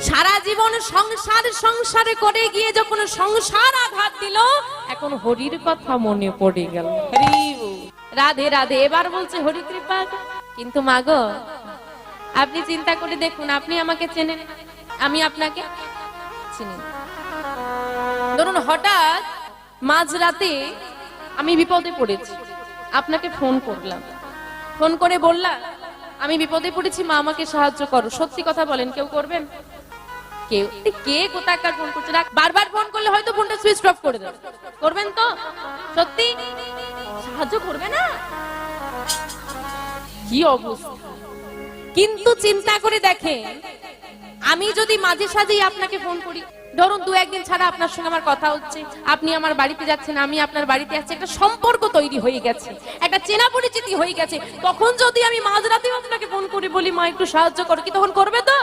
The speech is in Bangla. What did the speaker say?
সারা জীবন সংসারে করে গিয়ে যখন সংসার আঘাত দিল, এখন হরির কথা মনে পড়ে গেল। রাধে রাধে, এবার বলছে হরি কৃপা। কিন্তু মাগো, আপনি চিন্তা করে দেখুন, আপনি আমাকে চেনেন, আমি আপনাকে চিনি। ধরুন হঠাৎ মাঝরাতে আমি বিপদে পড়েছি, আপনাকে ফোন করলাম, ফোন করে বললাম আমি বিপদে পড়েছি, মা আমাকে সাহায্য করো। সত্যি কথা বলেন, কেউ করবেন? কেউ? কে কোথাকার ফোন করছে? বারবার ফোন করলে হয়তো ফোনটা সুইচ অফ করে দেবে, করবেন তো? সত্যি সাহায্য করবে না? কি অবস্থা! কিন্তু চিন্তা করে দেখেন, আমি যদি মাঝে সাঝেই আপনাকে ফোন করি, ধরুন দু একদিন ছাড়া আপনার সঙ্গে আমার কথা হচ্ছে, আপনি আমার বাড়িতে যাচ্ছেন, আমি আপনার বাড়িতে আসছি, একটা সম্পর্ক তৈরি হয়ে গেছে, একটা চেনা পরিচিতি হয়ে গেছে, তখন যদি আমি মাঝরাতেও আপনাকে ফোন করে বলি মা একটু সাহায্য করো, কি তখন করবে তো?